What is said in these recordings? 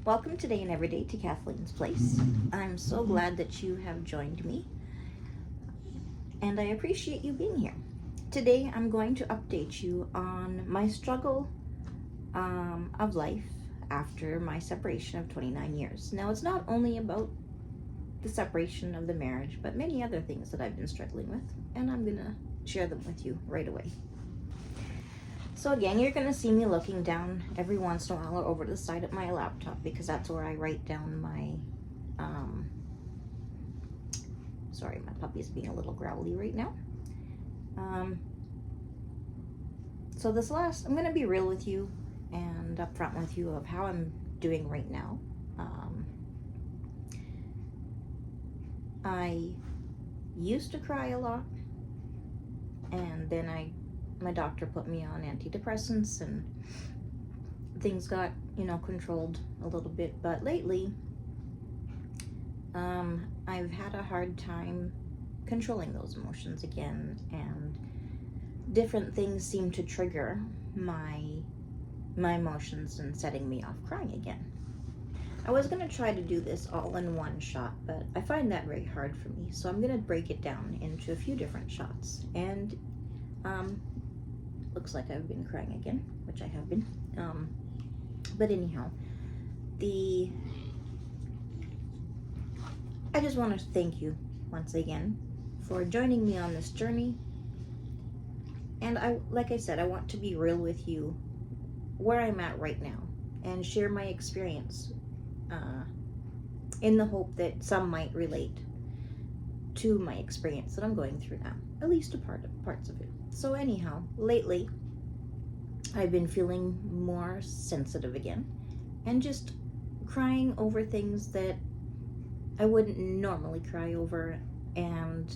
Welcome today and every day to Kathleen's Place. I'm so glad that you have joined me, and I appreciate you being here. Today I'm going to update you on my struggle of life after my separation of 29 years. Now, it's not only about the separation of the marriage, but many other things that I've been struggling with, and I'm going to share them with you right away. So again, you're going to see me looking down every once in a while or over to the side of my laptop, because that's where I write down my, sorry, my puppy's being a little growly right now. So I'm going to be real with you and upfront with you of how I'm doing right now. I used to cry a lot, and then my doctor put me on antidepressants and things got, controlled a little bit. But lately, I've had a hard time controlling those emotions again, and different things seem to trigger my emotions and setting me off crying again. I was going to try to do this all in one shot, but I find that very hard for me. So I'm going to break it down into a few different shots. And looks like I've been crying again, which I have been. But anyhow, I just want to thank you once again for joining me on this journey. And like I said, I want to be real with you where I'm at right now and share my experience in the hope that some might relate to my experience that I'm going through now, at least parts of it. So anyhow, lately, I've been feeling more sensitive again and just crying over things that I wouldn't normally cry over, and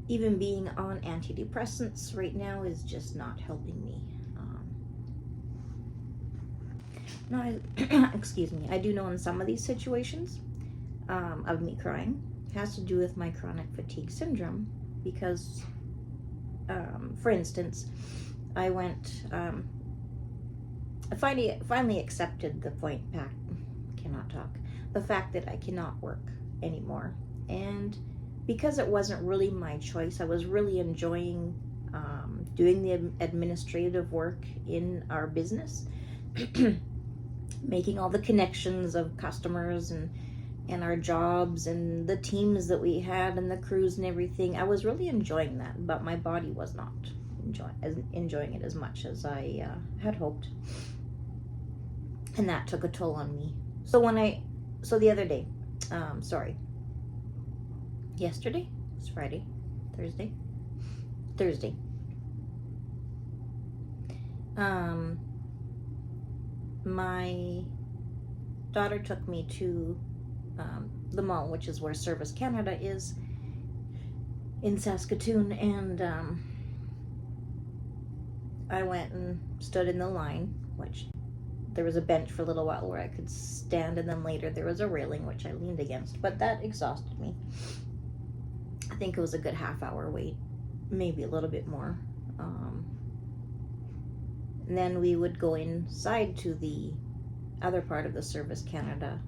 even being on antidepressants right now is just not helping me. Excuse me, I do know in some of these situations of me crying has to do with my chronic fatigue syndrome, because for instance, I finally accepted the fact that I cannot work anymore. And because it wasn't really my choice, I was really enjoying doing the administrative work in our business, making all the connections of customers and our jobs and the teams that we had and the crews and everything. I was really enjoying that, but my body was not enjoying it as much as I had hoped, and that took a toll on me. So the other day, yesterday, it's Friday, Thursday, my daughter took me to the mall, which is where Service Canada is in Saskatoon, and I went and stood in the line, which there was a bench for a little while where I could stand, and then later there was a railing which I leaned against, but that exhausted me. I think it was a good half-hour wait, maybe a little bit more. And then we would go inside to the other part of the Service Canada,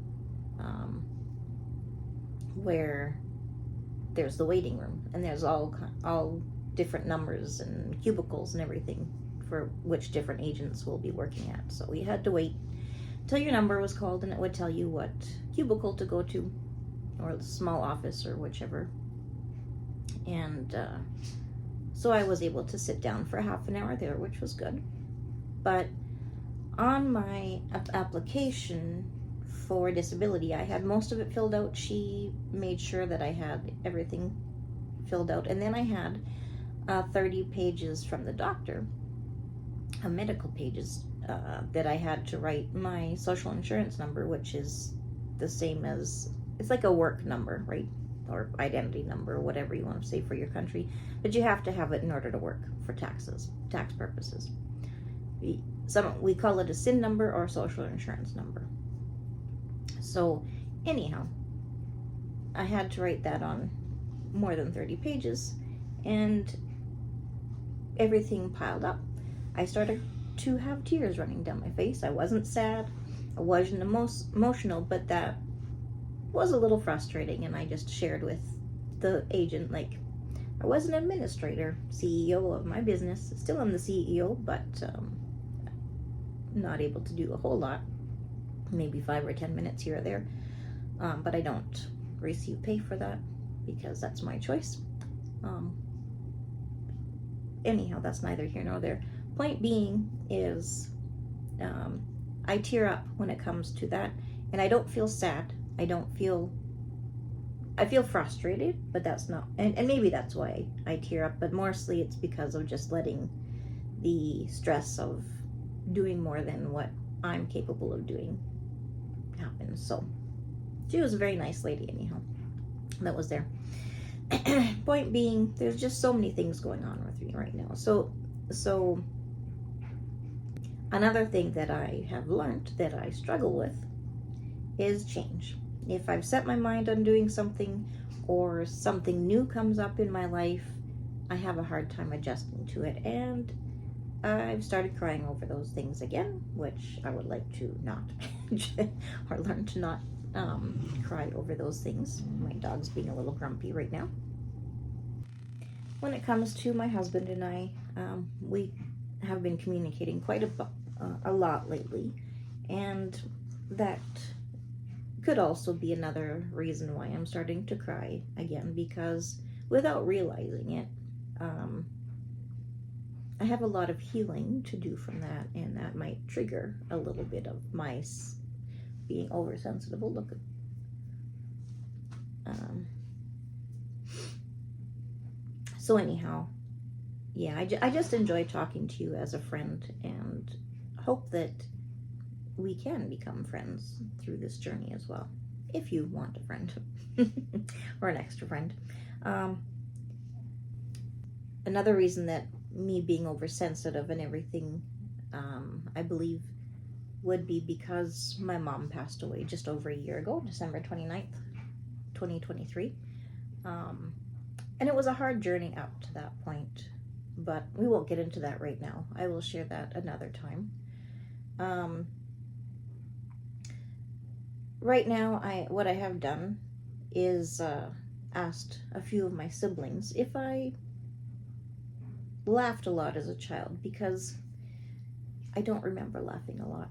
where there's the waiting room, and there's all different numbers and cubicles and everything for which different agents will be working at. So we had to wait till your number was called, and it would tell you what cubicle to go to, or the small office, or whichever. And so I was able to sit down for half an hour there, which was good. But on my application for disability, I had most of it filled out. She made sure that I had everything filled out. And then I had 30 pages from the doctor, medical pages, that I had to write my social insurance number, which is the same as, it's like a work number, right? Or identity number, or whatever you want to say for your country. But you have to have it in order to work for tax purposes. We call it a SIN number or social insurance number. So anyhow, I had to write that on more than 30 pages, and everything piled up. I started to have tears running down my face. I wasn't sad. I wasn't emotional, but that was a little frustrating, and I just shared with the agent, like, I was an administrator, CEO of my business. Still am the CEO, but not able to do a whole lot. Maybe 5 or 10 minutes here or there. But I don't receive pay for that because that's my choice. Anyhow, that's neither here nor there. Point being is I tear up when it comes to that, and I don't feel sad. I feel frustrated, but that's not, and maybe that's why I tear up, but mostly it's because of just letting the stress of doing more than what I'm capable of doing happen. So she was a very nice lady anyhow that was there. Point being, there's just so many things going on with me right now. So another thing that I have learned that I struggle with is change. If I've set my mind on doing something or something new comes up in my life, I have a hard time adjusting to it, and I've started crying over those things again, which I would like to not or learn to not cry over those things. My dog's being a little grumpy right now. When it comes to my husband and I, we have been communicating quite a lot lately, and that could also be another reason why I'm starting to cry again, because without realizing it, I have a lot of healing to do from that, and that might trigger a little bit of my being oversensitive. Look at so anyhow, yeah, I just enjoy talking to you as a friend, and hope that we can become friends through this journey as well, if you want a friend or an extra friend. Another reason that me being oversensitive and everything, I believe, would be because my mom passed away just over a year ago, December 29th, 2023. And it was a hard journey up to that point, but we won't get into that right now. I will share that another time. Right now, what I have done is asked a few of my siblings if I laughed a lot as a child, because I don't remember laughing a lot.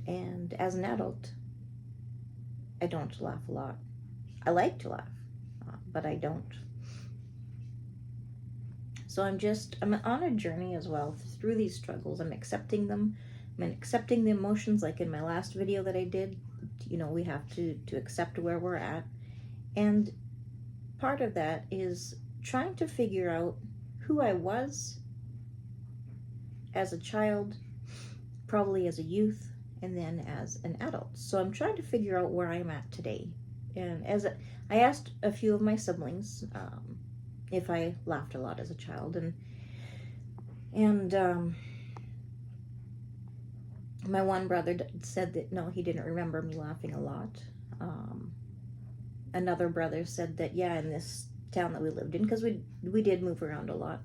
And as an adult, I don't laugh a lot. I like to laugh, but I don't. So I'm on a journey as well through these struggles. I'm accepting them. I'm accepting the emotions, like in my last video that I did. You know, we have to accept where we're at. And part of that is trying to figure out who I was as a child, probably as a youth, and then as an adult. So I'm trying to figure out where I'm at today. And I asked a few of my siblings if I laughed a lot as a child, and my one brother said that no, he didn't remember me laughing a lot. Another brother said that, yeah, in this town that we lived in, because we did move around a lot,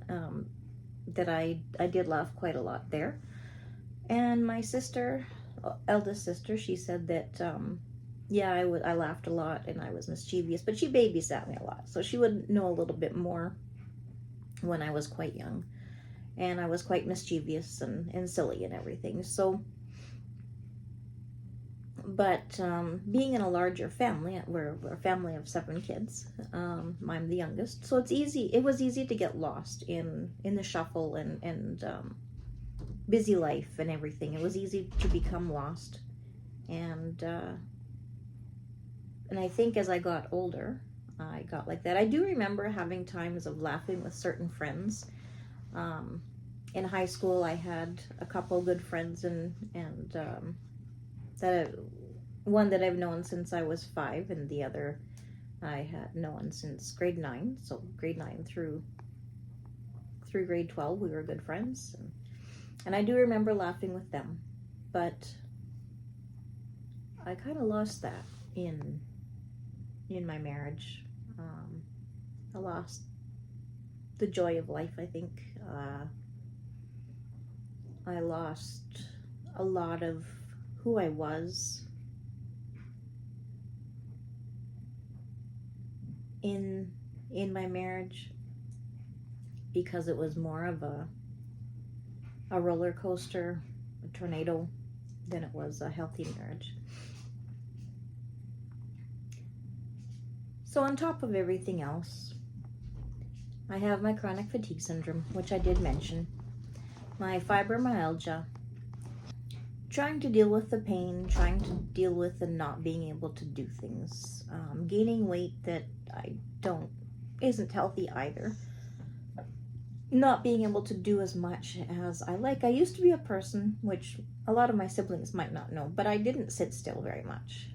that I did laugh quite a lot there. And my sister, eldest sister, she said that yeah, I laughed a lot and I was mischievous, but she babysat me a lot, so she would know a little bit more when I was quite young, and I was quite mischievous and silly and everything. So, but being in a larger family, we're a family of 7 kids. I'm the youngest, so it was easy to get lost in the shuffle and busy life and everything. It was easy to become lost, and I think as I got older, I got like that. I do remember having times of laughing with certain friends. In high school, I had a couple good friends, and one that I've known since I was 5, and the other I had known since grade 9. So grade 9 through grade 12, we were good friends, and I do remember laughing with them. But I kind of lost that in my marriage. I lost the joy of life, I think. I lost a lot of who I was in my marriage, because it was more of a roller coaster, a tornado, than it was a healthy marriage. So on top of everything else, I have my chronic fatigue syndrome, which I did mention, my fibromyalgia, trying to deal with the pain, trying to deal with the not being able to do things, gaining weight that isn't healthy either, not being able to do as much as I like. I used to be a person, which a lot of my siblings might not know, but I didn't sit still very much.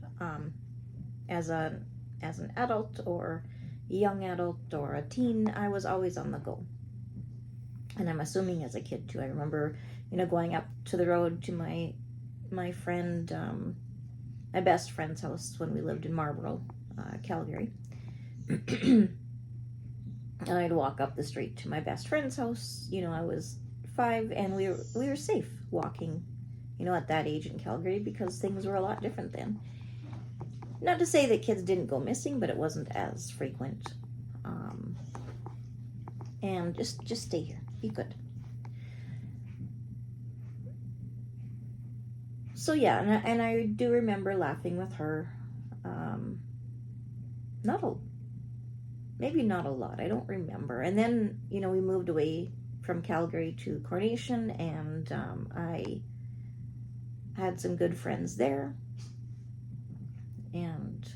As an adult or young adult or a teen, I was always on the go. And I'm assuming as a kid too. I remember, going up to the road to my friend, my best friend's house when we lived in Marlborough, Calgary. I'd walk up the street to my best friend's house. I was 5, and we were safe walking, at that age in Calgary, because things were a lot different then. Not to say that kids didn't go missing, but it wasn't as frequent. And just stay here. Be good. So yeah, and I do remember laughing with her. Maybe not a lot. I don't remember. And then, we moved away from Calgary to Coronation, and I had some good friends there. And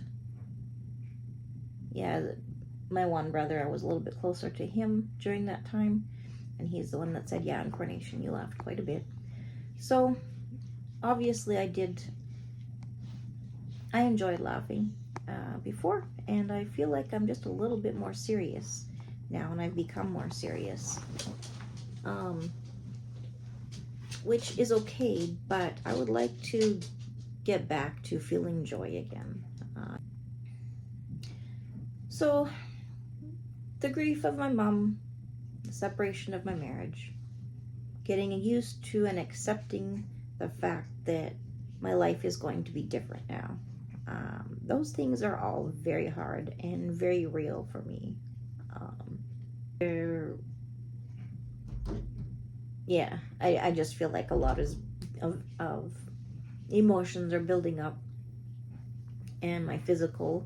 yeah, my one brother, I was a little bit closer to him during that time, and he's the one that said, yeah, in Coronation you laughed quite a bit. So obviously I enjoyed laughing before, and I feel like I'm just a little bit more serious now, and I've become more serious, which is okay, but I would like to get back to feeling joy again. So the grief of my mom, the separation of my marriage, getting used to and accepting the fact that my life is going to be different now. Those things are all very hard and very real for me. I just feel like a lot of emotions are building up, and my physical,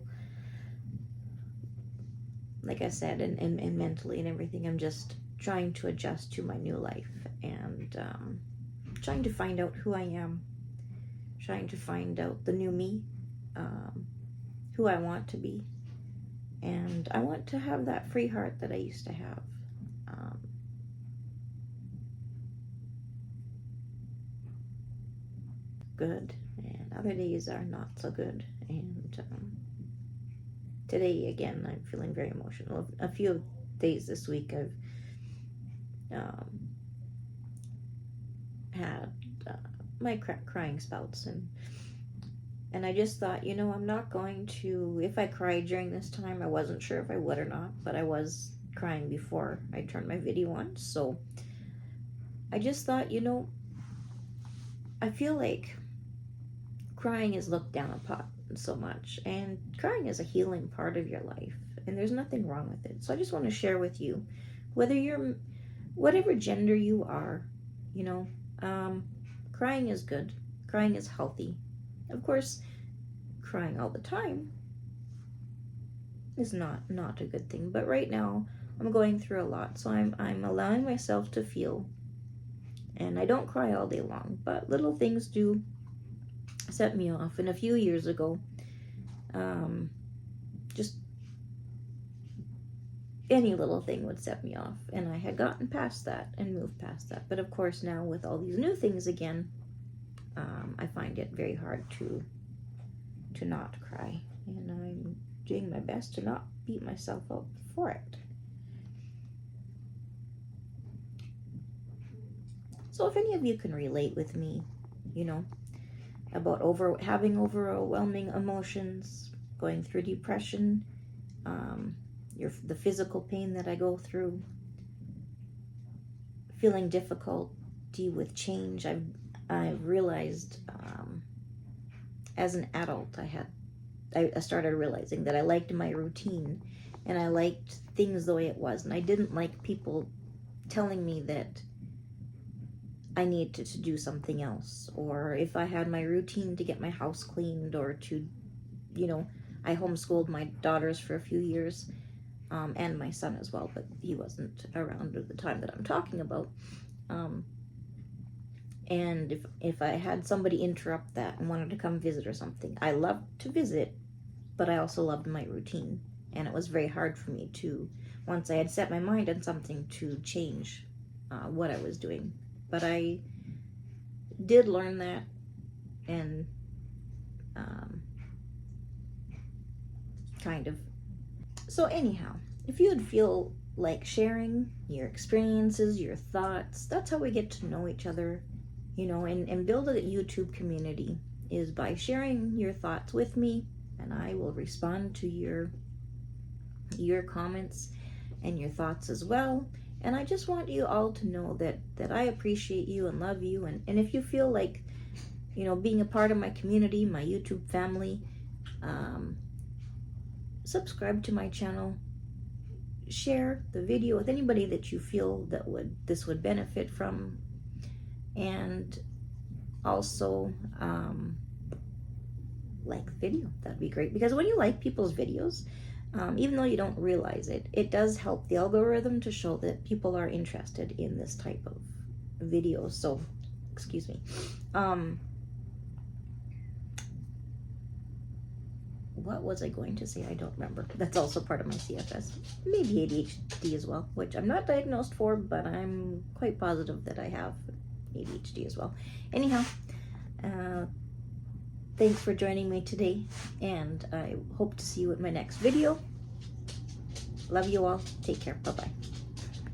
like I said, and mentally and everything, I'm just trying to adjust to my new life, and trying to find out who I am, trying to find out the new me, who I want to be, and I want to have that free heart that I used to have. Good, and other days are not so good, and today again I'm feeling very emotional. A few days this week I've had my crying spouts, and I just thought, I'm not going to, if I cried during this time, I wasn't sure if I would or not, but I was crying before I turned my video on, so I just thought, I feel like crying is looked down upon so much, and crying is a healing part of your life, and there's nothing wrong with it. So I just want to share with you, whatever gender you are, crying is good, crying is healthy. Of course, crying all the time is not a good thing, but right now I'm going through a lot, so I'm allowing myself to feel, and I don't cry all day long, but little things do set me off. And a few years ago, just any little thing would set me off, and I had gotten past that and moved past that. But of course now with all these new things again, I find it very hard to not cry, and I'm doing my best to not beat myself up for it. So if any of you can relate with me, about having overwhelming emotions, going through depression, the physical pain that I go through, feeling difficulty with change, I've realized as an adult, I started realizing that I liked my routine, and I liked things the way it was, and I didn't like people telling me that I needed to do something else, or if I had my routine to get my house cleaned, or to, I homeschooled my daughters for a few years, and my son as well, but he wasn't around at the time that I'm talking about. And if I had somebody interrupt that and wanted to come visit or something, I loved to visit, but I also loved my routine. And it was very hard for me to, once I had set my mind on something, to change what I was doing. But I did learn that, and kind of. So anyhow, if you would feel like sharing your experiences, your thoughts, that's how we get to know each other, and build a YouTube community, is by sharing your thoughts with me, and I will respond to your comments and your thoughts as well. And I just want you all to know that I appreciate you and love you, and if you feel like, being a part of my community, my YouTube family, subscribe to my channel, share the video with anybody that you feel that this would benefit from, and also like the video. That'd be great, because when you like people's videos, even though you don't realize it, it does help the algorithm to show that people are interested in this type of video. So, excuse me. What was I going to say? I don't remember. That's also part of my CFS. Maybe ADHD as well, which I'm not diagnosed for, but I'm quite positive that I have ADHD as well. Anyhow, thanks for joining me today, and I hope to see you at my next video. Love you all. Take care. Bye-bye.